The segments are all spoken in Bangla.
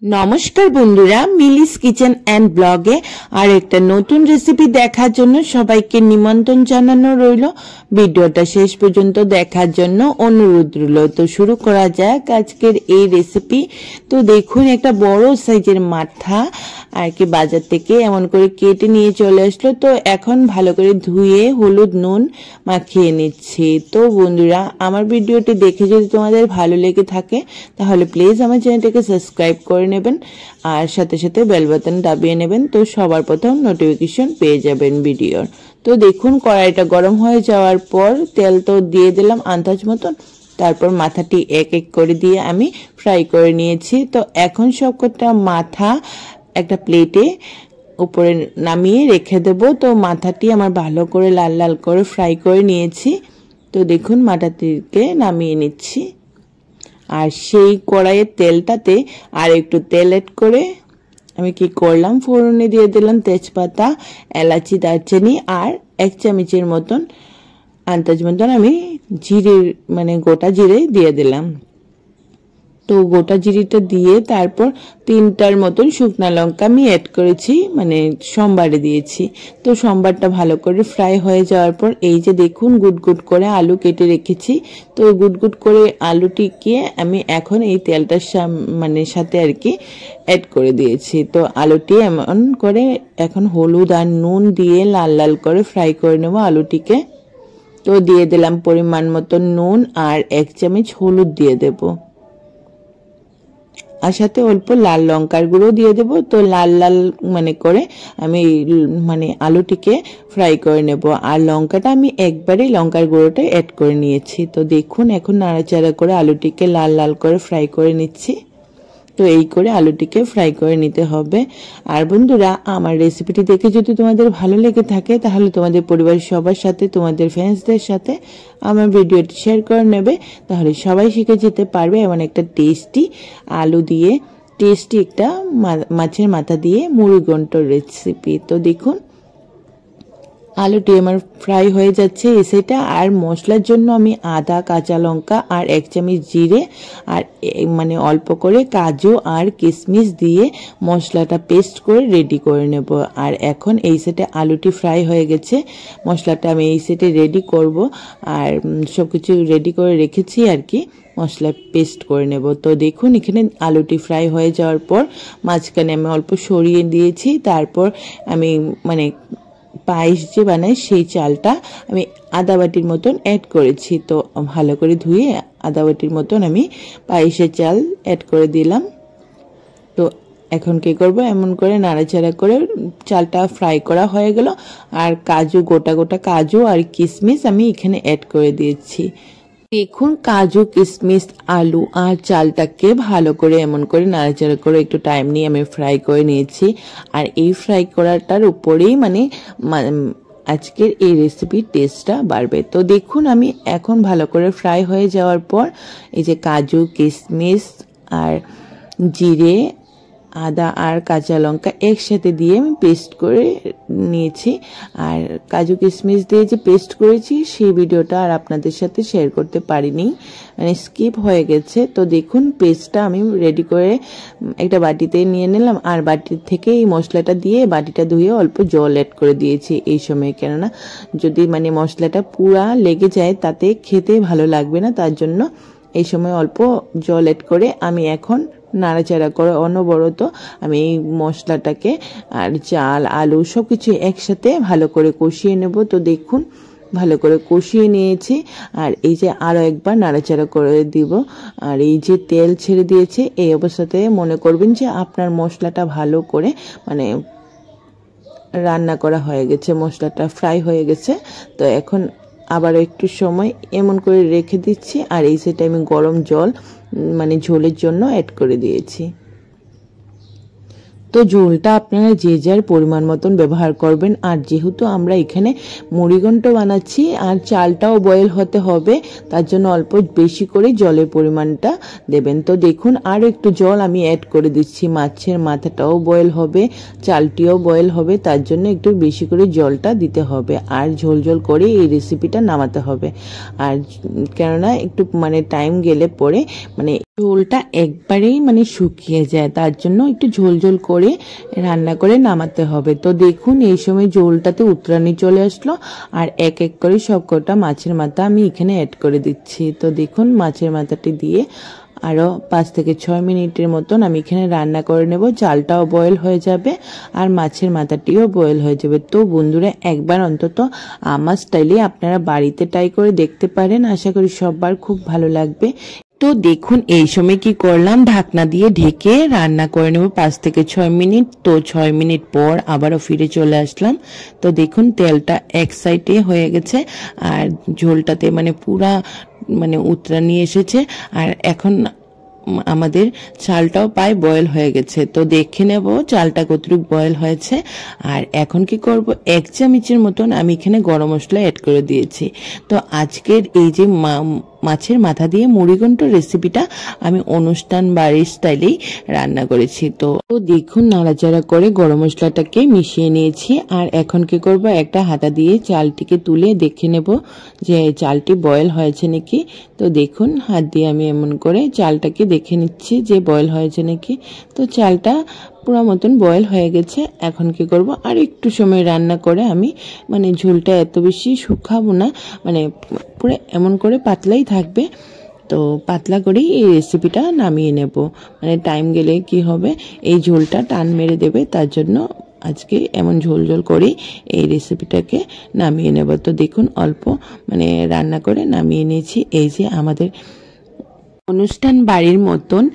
নমস্কার বন্ধুরা, মিলিস কিচেন অ্যান্ড ব্লগে আর একটা নতুন রেসিপি দেখার জন্য সবাইকে নিমন্ত্রণ জানানো রইল। ভিডিওটা শেষ পর্যন্ত দেখার জন্য অনুরোধ রইল। তো শুরু করা যাক আজকের এই রেসিপি। তো দেখুন, একটা বড় সাইজের মাথা আর কি বাজার থেকে এমন করে কেটে নিয়ে চলে আসলো। তো এখন ভালো করে ধুয়ে হলুদ নুন মাখিয়ে নিচ্ছি। তো বন্ধুরা, আমার ভিডিওটি দেখে যদি তোমাদের ভালো লেগে থাকে তাহলে প্লিজ আমার চ্যানেলটাকে সাবস্ক্রাইব করে নেবেন আর সাথে সাথে বেল বাটন দাবিয়ে নেবেন, তো সবার প্রথম নোটিফিকেশন পেয়ে যাবেন ভিডিওর। তো দেখুন, কড়াইটা গরম হয়ে যাওয়ার পর তেল তো দিয়ে দিলাম আন্দাজ মতন। তারপর মাথাটি এক এক করে দিয়ে আমি ফ্রাই করে নিয়েছি। তো এখন সবকটা মাথা একটা প্লেটে উপরে নামিয়ে রেখে দেব। তো মাথাটি আমার ভালো করে লাল লাল করে ফ্রাই করে নিয়েছি। তো দেখুন, মাথাটিকে নামিয়ে নিচ্ছি। আর সেই কড়াইয়ের তেলটাতে আর একটু তেল অ্যাড করে আমি কি করলাম, ফোড়নে দিয়ে দিলাম তেজপাতা, এলাচি, দারচিনি আর 1 চামচের মতন আন্দাজ মতন আমি জিরে গোটা জিরে দিয়ে দিলাম। তো গোটা জিরিটা দিয়ে তারপর 3টার মতন শুকনা লঙ্কা আমি অ্যাড করেছি, সম্বারে দিয়েছি। তো সম্বারটা ভালো করে ফ্রাই হয়ে যাওয়ার পর এই যে দেখুন গুটগুট করে আলু কেটে রেখেছি। তো গুটগুট করে আলুটিকে আমি এখন এই তেলটার সাথে আর কি অ্যাড করে দিয়েছি। তো আলুটি এমন করে এখন হলুদ আর নুন দিয়ে লাল লাল করে ফ্রাই করে নেব আলুটিকে। তো দিয়ে দিলাম পরিমাণ মতো নুন আর 1 চামচ হলুদ দিয়ে দেব, আর সাথে অল্প লাল লঙ্কার গুঁড়ো দিয়ে দেব। তো লাল লাল করে আমি আলুটিকে ফ্রাই করে নেব। আর লঙ্কাটা আমি একবারে লঙ্কার গুঁড়োটা অ্যাড করে নিয়েছি। তো দেখুন, এখন নাড়াচাড়া করে আলুটিকে লাল লাল করে ফ্রাই করে নিচ্ছি। তো এই করে আলুটিকে ফ্রাই করে নিতে হবে। আর বন্ধুরা, আমার রেসিপিটি দেখে যদি তোমাদের ভালো লেগে থাকে তাহলে তোমাদের পরিবারের সবার সাথে, তোমাদের ফ্রেন্ডসদের সাথে আমার ভিডিওটি শেয়ার করে নেবে। তাহলে সবাই শিখে যেতে পারবে এমন একটা টেস্টি আলু দিয়ে টেস্টি একটা মাছের মাথা দিয়ে মুড়ি ঘন্টর রেসিপি। তো দেখুন, আলুটি আমার ফ্রাই হয়ে যাচ্ছে সেটা। আর মশলার জন্য আমি আদা, কাঁচা লঙ্কা আর 1 চামচ জিরে আর অল্প করে কাজু আর কিশমিশ দিয়ে মশলাটা পেস্ট করে রেডি করে নেব। আর এখন এই সেটে আলুটি ফ্রাই হয়ে গেছে, মশলাটা আমি এই সেটে রেডি করব। আর সব কিছু রেডি করে রেখেছি আর কি, মশলা পেস্ট করে নেব। তো দেখুন, এখানে আলুটি ফ্রাই হয়ে যাওয়ার পর মাঝখানে আমি অল্প সরিয়ে দিয়েছি। তারপর আমি পায়েস যে বানাই সেই চালটা আমি আধা বাটির মতন অ্যাড করেছি। তো ভালো করে ধুয়ে আধা বাটির মতন আমি পায়েসের চাল অ্যাড করে দিলাম। তো এখন কি করব, এমন করে নাড়াচাড়া করে চালটা ফ্রাই করা হয়ে গেল। আর কাজু, গোটা গোটা কাজু আর কিশমিশ আমি এখানে অ্যাড করে দিয়েছি। দেখুন, কাজু, কিশমিশ, আলু আর চালটাকে ভালো করে এমন করে নাড়াচাড়া করে একটু টাইম নিয়ে আমি ফ্রাই করে নিয়েছি। আর এই ফ্রাই করাটার উপরেই আজকের এই রেসিপির টেস্টটা বাড়বে। তো দেখুন, আমি এখন ভালো করে ফ্রাই হয়ে যাওয়ার পর এই যে কাজু, কিশমিশ আর জিরে, আদা আর কাঁচা লঙ্কা একসাথে দিয়ে আমি পেস্ট করে নিয়েছি। আর কাজু কিশমিশ দিয়ে যে পেস্ট করেছি সেই ভিডিওটা আর আপনাদের সাথে শেয়ার করতে পারিনি, স্কিপ হয়ে গেছে। তো দেখুন, পেস্টটা আমি রেডি করে একটা বাটিতে নিয়ে নিলাম। আর বাটির থেকে এই মশলাটা দিয়ে বাটিটা ধুয়ে অল্প জল অ্যাড করে দিয়েছি এই সময়, কেননা যদি মশলাটা পুরা লেগে যায় তাতে খেতে ভালো লাগবে না। তার জন্য এই সময় অল্প জল অ্যাড করে আমি এখন নাড়াচাড়া করে অনবরত আমি এই মশলাটাকে আর চাল, আলু সব কিছু একসাথে ভালো করে কষিয়ে নেব। তো দেখুন, ভালো করে কষিয়ে নিয়েছি। আর এই যে আরও একবার নাড়াচাড়া করে দিব। আর এই যে তেল ছেড়ে দিয়েছে, এই অবস্থাতে মনে করবেন যে আপনার মশলাটা ভালো করে রান্না করা হয়ে গেছে, মশলাটা ফ্রাই হয়ে গেছে। তো এখন আবার একটু সময় এমন করে রেখে দিচ্ছি। আর এই সেটা আমি গরম জল ঝোলের জন্য অ্যাড করে দিয়েছি। তো ঝোলটা আপনারা যে যার পরিমাণ মতন ব্যবহার করবেন। আর যেহেতু আমরা এখানে মুড়িঘণ্ট বানাচ্ছি আর চালটাও বয়েল হতে হবে, তার জন্য অল্প বেশি করে জলের পরিমাণটা দেবেন। তো দেখুন, আর একটু জল আমি অ্যাড করে দিচ্ছি। মাছের মাথাটাও বয়েল হবে, চালটিও বয়েল হবে, তার জন্য একটু বেশি করে জলটা দিতে হবে। আর ঝোল ঝোল করে এই রেসিপিটা নামাতে হবে। আর কেননা একটু টাইম গেলে পরে ঝোলটা একবারেই মানে শুকিয়ে যায়, তার জন্য একটু ঝোল ঝোল করে রান্না করে নামাতে হবে। তো দেখুন এই সময় ঝোলটাতে উতরানি চলে আসলো, আর এক এক করে সবকটা মাছের মাথা আমি এখানে অ্যাড করে দিচ্ছি। তো দেখুন মাছের মাথাটি দিয়ে আরও 5 থেকে 6 মিনিটের মতন আমি এখানে রান্না করে নেব। চালটাও বয়েল হয়ে যাবে আর মাছের মাথাটিও বয়েল হয়ে যাবে। তো বন্ধুরা একবার অন্তত আমার স্টাইলে আপনারা বাড়িতে ট্রাই করে দেখতে পারেন, আশা করি সবার খুব ভালো লাগবে। তো দেখুন এই সময় কি করলাম, ঢাকনা দিয়ে ঢেকে রান্না করে নেব 5 থেকে 6 মিনিট। তো 6 মিনিট পর আবারও ফিরে চলে আসলাম। তো দেখুন তেলটা এক সাইডে হয়ে গেছে আর ঝোলটাতে মানে পুরা মানে উতরানি এসেছে, আর এখন আমাদের চালটাও প্রায় বয়েল হয়ে গেছে। তো দেখে নেব চালটা কতটুকু বয়েল হয়েছে। আর এখন কি করব, 1 চামচের মতন আমি এখানে গরম মশলা অ্যাড করে দিয়েছি। তো আজকের এই যে মাছের মাথা দিয়ে মুড়িঘণ্ট রেসিপিটা আমি অনুষ্ঠান বাড়ির স্টাইলেই রান্না করেছি। তো দেখুন নাড়াচাড়া করে গরম মশলাটাকে মিশিয়ে নিয়েছি। আর এখন কি করব, একটা হাতা দিয়ে চালটিকে তুলে দেখে নেব যে চালটি বয়েল হয়েছে নাকি। তো দেখুন হাত দিয়ে আমি এমন করে চালটাকে দেখে নিচ্ছি যে বয়েল হয়েছে নাকি। তো চালটা পুরো মতন বয়েল হয়ে গেছে। এখন কি করব, আর একটু সময় রান্না করে আমি মানে ঝোলটা এত বেশি শুকাবো না, মানে পুরো এমন করে পাতলাই থাকবে। তো পাতলা করেই এই রেসিপিটা নামিয়ে নেব। মানে টাইম গেলে কি হবে, এই ঝোলটা টান মেরে দেবে, তার জন্য আজকে এমন ঝোল ঝোল করেই এই রেসিপিটাকে নামিয়ে নেব। তো দেখুন অল্প মানে রান্না করে নামিয়ে নিয়েছি। এই যে আমাদের অনুষ্ঠান বাড়ির মতন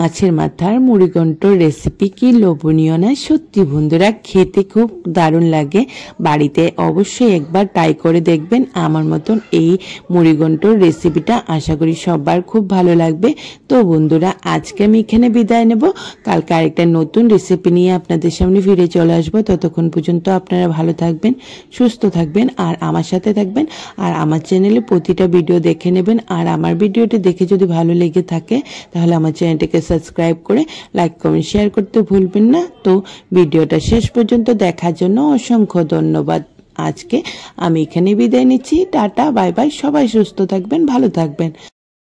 মাছের মাথার মুড়িঘণ্ট রেসিপি কি লোভনীয় না? সত্যি বন্ধুরা খেতে খুব দারুণ লাগে। বাড়িতে অবশ্যই একবার ট্রাই করে দেখবেন আমার মতন এই মুড়িঘণ্ট রেসিপিটা, আশা করি সবার খুব ভালো লাগবে। তো বন্ধুরা আজকে আমি এখানে বিদায় নেব, কালকে আরেকটা নতুন রেসিপি নিয়ে আপনাদের সামনে ফিরে চলে আসবো। ততক্ষণ পর্যন্ত আপনারা ভালো থাকবেন, সুস্থ থাকবেন আর আমার সাথে থাকবেন। আর আমার চ্যানেলে প্রতিটা ভিডিও দেখে নেবেন। আর আমার ভিডিওটি দেখে যদি ভালো লেগে থাকে তাহলে আমার চ্যানেলটিকে সাবস্ক্রাইব করে লাইক কমেন্ট শেয়ার করতে ভুলবেন না। তো ভিডিওটা শেষ পর্যন্ত দেখার জন্য অসংখ্য ধন্যবাদ। আজকে আমি এখানে বিদায় নিচ্ছি। টাটা বাই বাই, সবাই সুস্থ থাকবেন, ভালো থাকবেন।